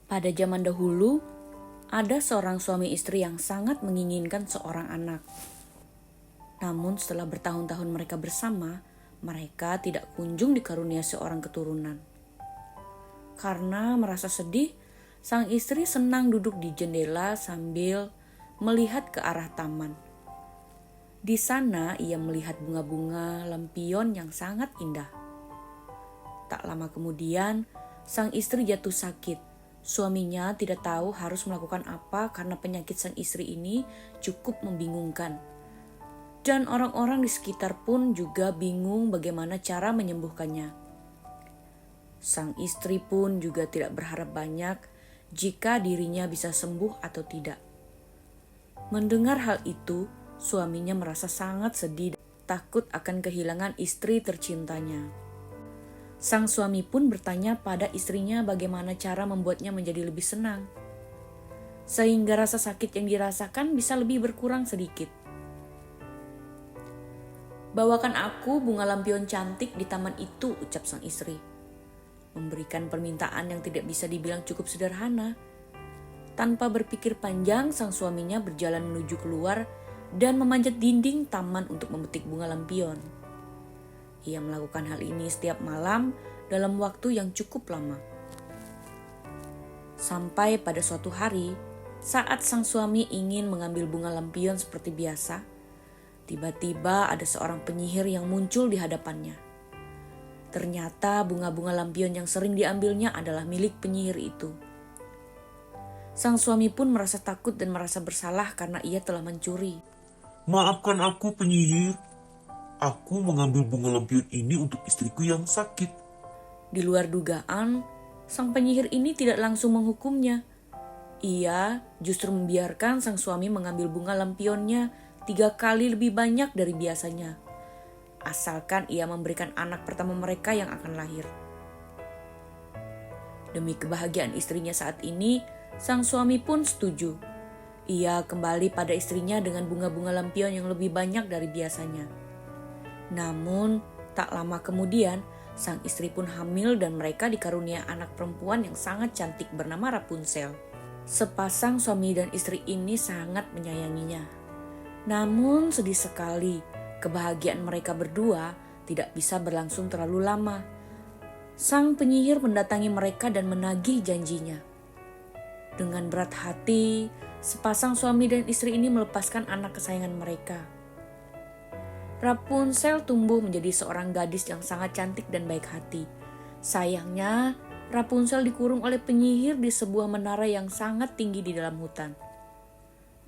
Pada zaman dahulu, ada seorang suami istri yang sangat menginginkan seorang anak. Namun setelah bertahun-tahun mereka bersama, mereka tidak kunjung dikarunia seorang keturunan. Karena merasa sedih, sang istri senang duduk di jendela sambil melihat ke arah taman. Di sana ia melihat bunga-bunga lampion yang sangat indah. Tak lama kemudian, sang istri jatuh sakit. Suaminya tidak tahu harus melakukan apa karena penyakit sang istri ini cukup membingungkan. Dan orang-orang di sekitar pun juga bingung bagaimana cara menyembuhkannya. Sang istri pun juga tidak berharap banyak jika dirinya bisa sembuh atau tidak. Mendengar hal itu, suaminya merasa sangat sedih, takut akan kehilangan istri tercintanya. Sang suami pun bertanya pada istrinya bagaimana cara membuatnya menjadi lebih senang, sehingga rasa sakit yang dirasakan bisa lebih berkurang sedikit. "Bawakan aku bunga lampion cantik di taman itu," ucap sang istri. Memberikan permintaan yang tidak bisa dibilang cukup sederhana. Tanpa berpikir panjang, sang suaminya berjalan menuju keluar dan memanjat dinding taman untuk memetik bunga lampion. Ia melakukan hal ini setiap malam dalam waktu yang cukup lama. Sampai pada suatu hari, saat sang suami ingin mengambil bunga lampion seperti biasa, tiba-tiba ada seorang penyihir yang muncul di hadapannya. Ternyata bunga-bunga lampion yang sering diambilnya adalah milik penyihir itu. Sang suami pun merasa takut dan merasa bersalah karena ia telah mencuri. "Maafkan aku, penyihir. Aku mengambil bunga lampion ini untuk istriku yang sakit." Di luar dugaan, sang penyihir ini tidak langsung menghukumnya. Ia justru membiarkan sang suami mengambil bunga lampionnya 3 kali lebih banyak dari biasanya, asalkan ia memberikan anak pertama mereka yang akan lahir. Demi kebahagiaan istrinya saat ini, sang suami pun setuju. Ia kembali pada istrinya dengan bunga-bunga lampion yang lebih banyak dari biasanya. Namun, tak lama kemudian, sang istri pun hamil dan mereka dikarunia anak perempuan yang sangat cantik bernama Rapunzel. Sepasang suami dan istri ini sangat menyayanginya. Namun sedih sekali, kebahagiaan mereka berdua tidak bisa berlangsung terlalu lama. Sang penyihir mendatangi mereka dan menagih janjinya. Dengan berat hati, sepasang suami dan istri ini melepaskan anak kesayangan mereka. Rapunzel tumbuh menjadi seorang gadis yang sangat cantik dan baik hati. Sayangnya, Rapunzel dikurung oleh penyihir di sebuah menara yang sangat tinggi di dalam hutan.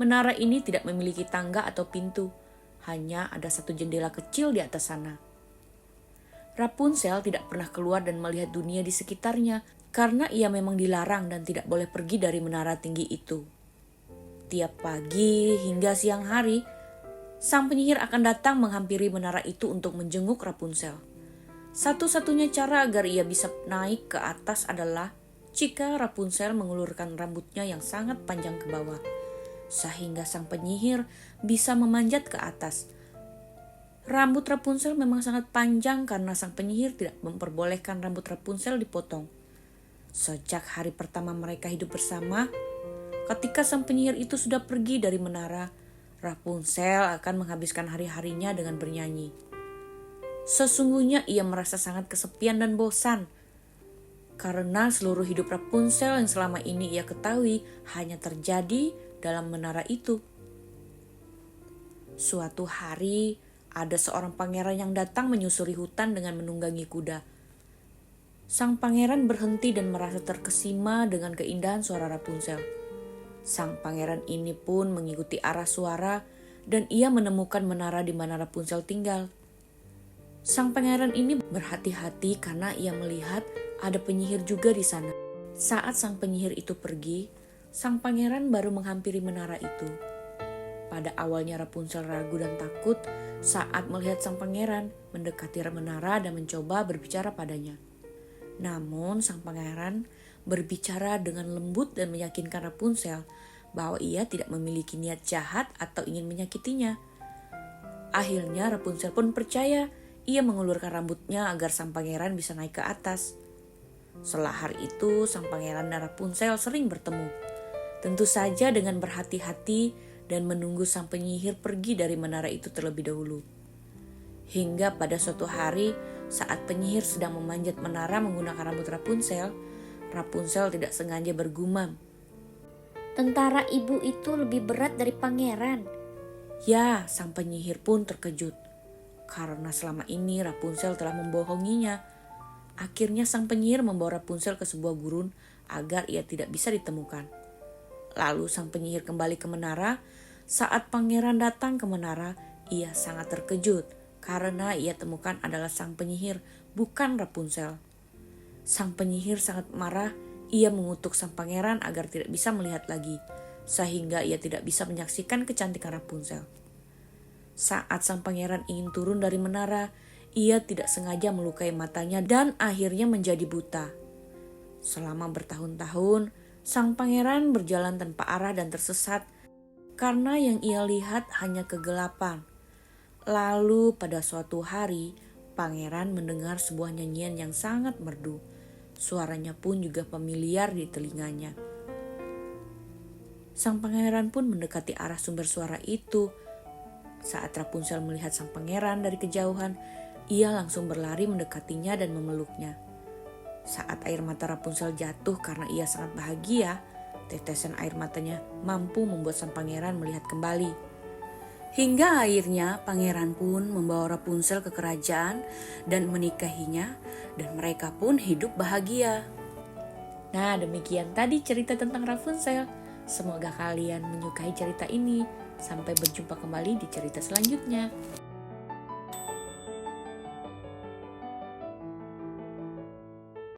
Menara ini tidak memiliki tangga atau pintu, hanya ada satu jendela kecil di atas sana. Rapunzel tidak pernah keluar dan melihat dunia di sekitarnya karena ia memang dilarang dan tidak boleh pergi dari menara tinggi itu. Tiap pagi hingga siang hari, sang penyihir akan datang menghampiri menara itu untuk menjenguk Rapunzel. Satu-satunya cara agar ia bisa naik ke atas adalah jika Rapunzel mengulurkan rambutnya yang sangat panjang ke bawah, sehingga sang penyihir bisa memanjat ke atas. Rambut Rapunzel memang sangat panjang karena sang penyihir tidak memperbolehkan rambut Rapunzel dipotong. Sejak hari pertama mereka hidup bersama, ketika sang penyihir itu sudah pergi dari menara, Rapunzel akan menghabiskan hari-harinya dengan bernyanyi. Sesungguhnya ia merasa sangat kesepian dan bosan, karena seluruh hidup Rapunzel yang selama ini ia ketahui hanya terjadi dalam menara itu. Suatu hari, ada seorang pangeran yang datang menyusuri hutan dengan menunggangi kuda. Sang pangeran berhenti dan merasa terkesima dengan keindahan suara Rapunzel. Sang pangeran ini pun mengikuti arah suara dan ia menemukan menara di mana Rapunzel tinggal. Sang pangeran ini berhati-hati karena ia melihat ada penyihir juga di sana. Saat sang penyihir itu pergi, sang pangeran baru menghampiri menara itu. Pada awalnya Rapunzel ragu dan takut saat melihat sang pangeran mendekati menara dan mencoba berbicara padanya. Namun sang pangeran berbicara dengan lembut dan meyakinkan Rapunzel bahwa ia tidak memiliki niat jahat atau ingin menyakitinya. Akhirnya Rapunzel pun percaya. Ia mengulurkan rambutnya agar sang pangeran bisa naik ke atas. Setelah hari itu, sang pangeran dan Rapunzel sering bertemu. Tentu saja dengan berhati-hati dan menunggu sang penyihir pergi dari menara itu terlebih dahulu. Hingga pada suatu hari, saat penyihir sedang memanjat menara menggunakan rambut Rapunzel, Rapunzel tidak sengaja bergumam. Tentara ibu itu lebih berat dari pangeran. Ya, sang penyihir pun terkejut. Karena selama ini Rapunzel telah membohonginya. Akhirnya sang penyihir membawa Rapunzel ke sebuah gurun agar ia tidak bisa ditemukan. Lalu sang penyihir kembali ke menara. Saat pangeran datang ke menara, ia sangat terkejut karena ia temukan adalah sang penyihir, bukan Rapunzel. Sang penyihir sangat marah. Ia mengutuk sang pangeran agar tidak bisa melihat lagi, sehingga ia tidak bisa menyaksikan kecantikan Rapunzel. Saat sang pangeran ingin turun dari menara, ia tidak sengaja melukai matanya dan akhirnya menjadi buta. Selama bertahun-tahun, sang pangeran berjalan tanpa arah dan tersesat karena yang ia lihat hanya kegelapan. Lalu pada suatu hari, pangeran mendengar sebuah nyanyian yang sangat merdu. Suaranya pun juga familiar di telinganya. Sang pangeran pun mendekati arah sumber suara itu. Saat Rapunzel melihat sang pangeran dari kejauhan, ia langsung berlari mendekatinya dan memeluknya. Saat air mata Rapunzel jatuh karena ia sangat bahagia, tetesan air matanya mampu membuat sang pangeran melihat kembali. Hingga akhirnya pangeran pun membawa Rapunzel ke kerajaan dan menikahinya, dan mereka pun hidup bahagia. Nah, demikian tadi cerita tentang Rapunzel. Semoga kalian menyukai cerita ini. Sampai berjumpa kembali di cerita selanjutnya.